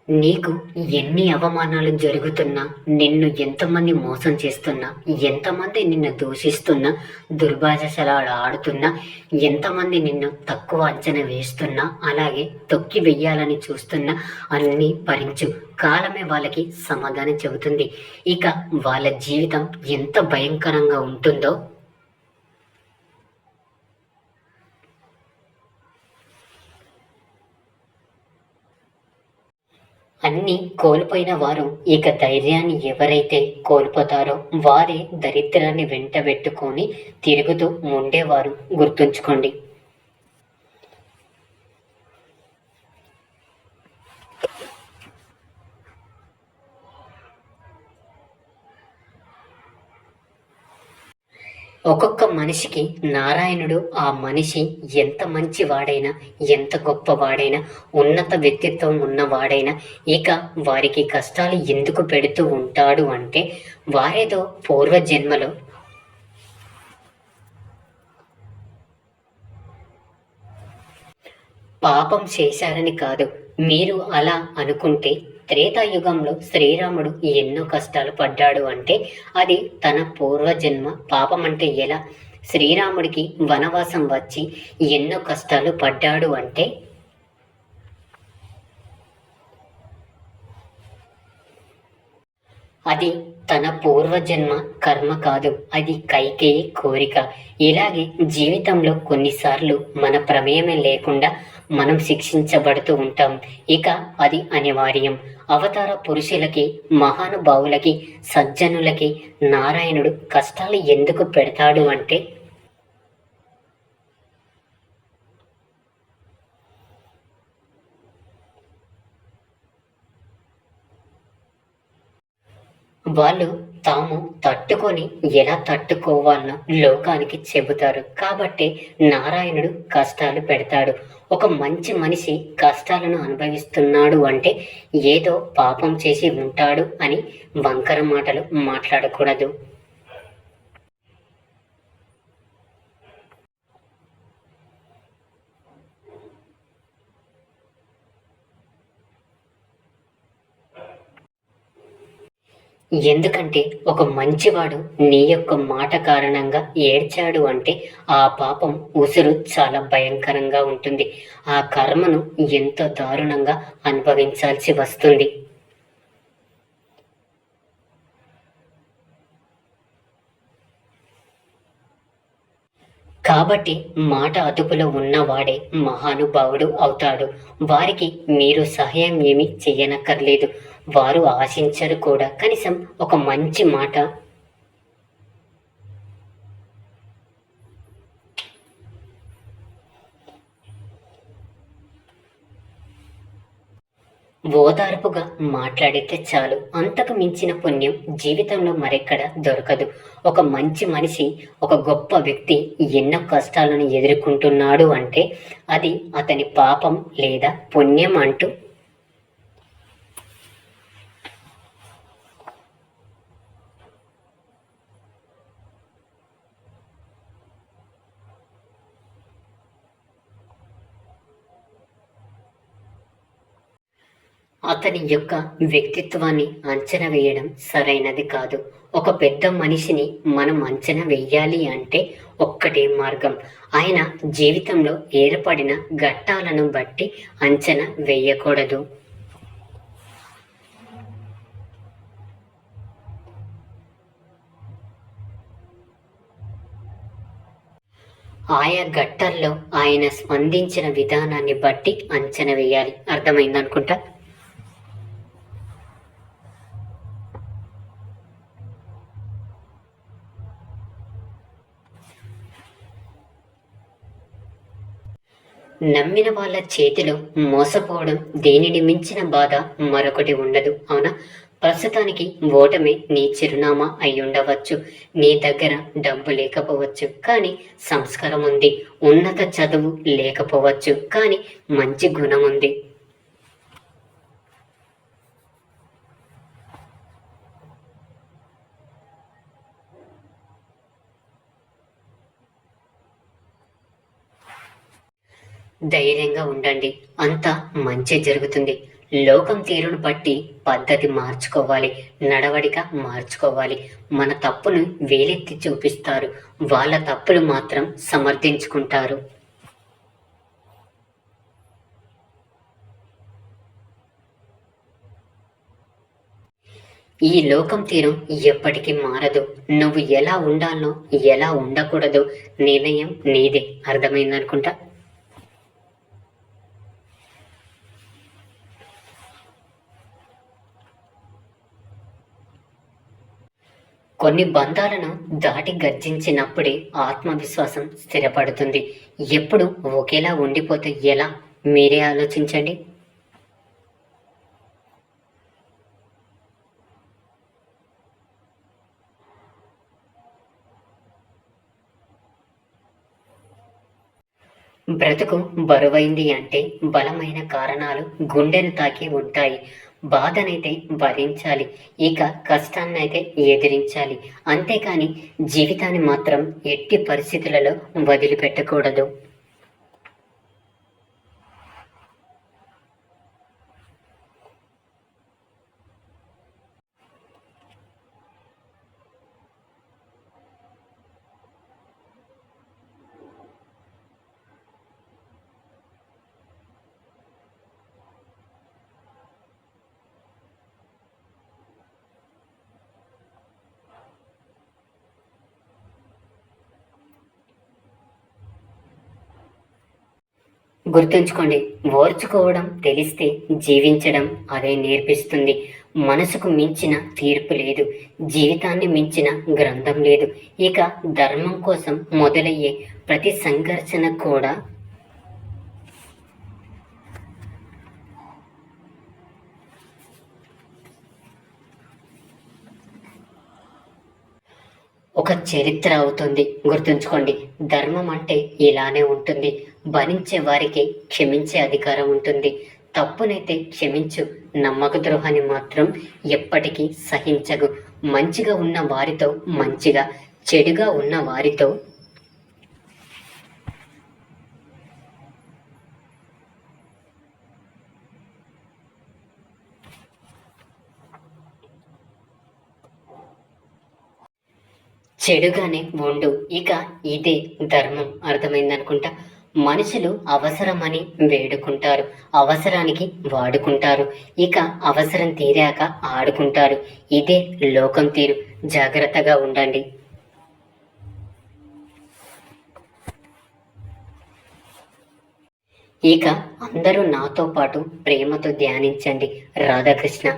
నీకు ఎన్ని అవమానాలు జరుగుతున్నా, నిన్ను ఎంతమంది మోసం చేస్తున్నా, ఎంతమంది నిన్ను దూషిస్తున్నా, దుర్భాషలాలు ఆడుతున్నా, ఎంతమంది నిన్ను తక్కువ అంచనా వేస్తున్నా, అలాగే తొక్కి వెయ్యాలని చూస్తున్నా అన్నీ భరించు. కాలమే వాళ్ళకి సమాధానం చెబుతుంది. ఇక వాళ్ళ జీవితం ఎంత భయంకరంగా ఉంటుందో అన్నీ కోల్పోయిన వారు ఇక ధైర్యాన్ని ఎవరైతే కోల్పోతారో వారే దరిద్రాన్ని వెంటబెట్టుకొని తిరుగుతూ ఉండేవారు. గుర్తుంచుకోండి. ఒక్కొక్క మనిషికి నారాయణుడు ఆ మనిషి ఎంత మంచివాడైనా, ఎంత గొప్పవాడైనా, ఉన్నత వ్యక్తిత్వం ఉన్నవాడైనా ఇక వారికి కష్టాలు ఎందుకు పెడుతూ ఉంటాడు అంటే వారేదో పూర్వజన్మలో పాపం చేశారని కాదు. మీరు అలా అనుకుంటే త్రేతాయుగంలో శ్రీరాముడు ఎన్నో కష్టాలు పడ్డాడు అంటే అది తన పూర్వజన్మ పాపం. అంటే ఎలా? శ్రీరాముడికి వనవాసం వచ్చి ఎన్నో కష్టాలు పడ్డాడు అంటే అది తన పూర్వజన్మ కర్మ కాదు, అది కైకేయి కోరిక. ఇలాగే జీవితంలో కొన్నిసార్లు మన ప్రమేయమే లేకుండా మనం శిక్షించబడుతూ ఉంటాం. ఇక అది అనివార్యం. అవతార పురుషులకి, మహానుభావులకి, సజ్జనులకి నారాయణుడు కష్టాలు ఎందుకు పెడతాడు అంటే వాళ్ళు తాము తట్టుకొని ఎలా తట్టుకోవాలనో లోకానికి చెబుతారు. కాబట్టి నారాయణుడు కష్టాలు పెడతాడు. ఒక మంచి మనిషి కష్టాలను అనుభవిస్తున్నాడు అంటే ఏదో పాపం చేసి ఉంటాడు అని వంకర మాటలు మాట్లాడకూడదు. ఎందుకంటే ఒక మంచివాడు నీ యొక్క మాట కారణంగా ఏడ్చాడు అంటే ఆ పాపం ఉసురు చాలా భయంకరంగా ఉంటుంది. ఆ కర్మను ఎంతో దారుణంగా అనుభవించాల్సి వస్తుంది. కాబట్టి మాట అదుపులో ఉన్నవాడే మహానుభావుడు అవుతాడు. వారికి మీరు సహాయం ఏమీ చెయ్యనక్కర్లేదు. వారు ఆశించరు కూడా. కనీసం ఒక మంచి మాట ఓదార్పుగా మాట్లాడితే చాలు. అంతకు మించిన పుణ్యం జీవితంలో మరెక్కడ దొరకదు. ఒక మంచి మనిషి, ఒక గొప్ప వ్యక్తి ఎన్నో కష్టాలను ఎదుర్కొంటున్నాడు అంటే అది అతని పాపం లేదా పుణ్యం అంటూ అతని యొక్క వ్యక్తిత్వాన్ని అంచనా వేయడం సరైనది కాదు. ఒక పెద్ద మనిషిని మనం అంచనా వేయాలి అంటే ఒక్కటే మార్గం. ఆయన జీవితంలో ఏర్పడిన ఘట్టాలను బట్టి అంచనా వేయకూడదు. ఆయా ఘట్టాల్లో ఆయన స్పందించిన విధానాన్ని బట్టి అంచనా వేయాలి. అర్థమైందనుకుంటా. నమ్మిన వాళ్ళ చేతిలో మోసపోవడం దేనిని మించిన బాధ మరొకటి ఉండదు. అవునా? ప్రస్తుతానికి ఓటమే నీ చిరునామా అయ్యుండవచ్చు. నీ దగ్గర డబ్బు లేకపోవచ్చు, కానీ సంస్కారం ఉంది. ఉన్నత చదువు లేకపోవచ్చు, కానీ మంచి గుణం ఉంది. ధైర్యంగా ఉండండి. అంతా మంచి జరుగుతుంది. లోకం తీరును బట్టి పద్ధతి మార్చుకోవాలి, నడవడిక మార్చుకోవాలి. మన తప్పును వేలెత్తి చూపిస్తారు, వాళ్ళ తప్పులు మాత్రం సమర్థించుకుంటారు. ఈ లోకం తీరం ఎప్పటికీ మారదు. నువ్వు ఎలా ఉండాలో, ఎలా ఉండకూడదో నిర్ణయం నీదే. అర్థమైందనుకుంటా. కొన్ని బంధాలను దాటి గర్జించినప్పుడే ఆత్మవిశ్వాసం స్థిరపడుతుంది. ఎప్పుడు ఒకేలా ఉండిపోతే ఎలా? మీరే ఆలోచించండి. బ్రతుకు బరువైంది అంటే బలమైన కారణాలు గుండెను తాకి ఉంటాయి. బాధనైతే భరించాలి, ఇక కష్టాన్నైతే ఎదిరించాలి. అంతేకాని జీవితాన్ని మాత్రం ఎట్టి పరిస్థితులలో వదిలిపెట్టకూడదు. గుర్తుంచుకోండి, ఓర్చుకోవడం తెలిస్తే జీవించడం అదే నేర్పిస్తుంది. మనసుకు మించిన తీర్పు లేదు, జీవితాన్ని మించిన గ్రంథం లేదు. ఇక ధర్మం కోసం మొదలయ్యే ప్రతి సంఘర్షణ కూడా ఒక చరిత్ర అవుతుంది. గుర్తుంచుకోండి, ధర్మం అంటే ఇలానే ఉంటుంది. భరించే వారికి క్షమించే అధికారం ఉంటుంది. తప్పునైతే క్షమించు, నమ్మక ద్రోహాన్ని మాత్రం ఎప్పటికీ సహించగు. మంచిగా ఉన్న వారితో మంచిగా, చెడుగా ఉన్న వారితో చెడుగానే ఉండు. ఇక ఇదే ధర్మం. అర్థమైందనుకుంటా. మనుషులు అవసరమని వేడుకుంటారు, అవసరానికి వాడుకుంటారు, ఇక అవసరం తీరాక ఆడుకుంటారు. ఇదే లోకం తీరు. జాగ్రత్తగా ఉండండి. ఇక అందరూ నాతో పాటు ప్రేమతో ధ్యానించండి. రాధాకృష్ణ.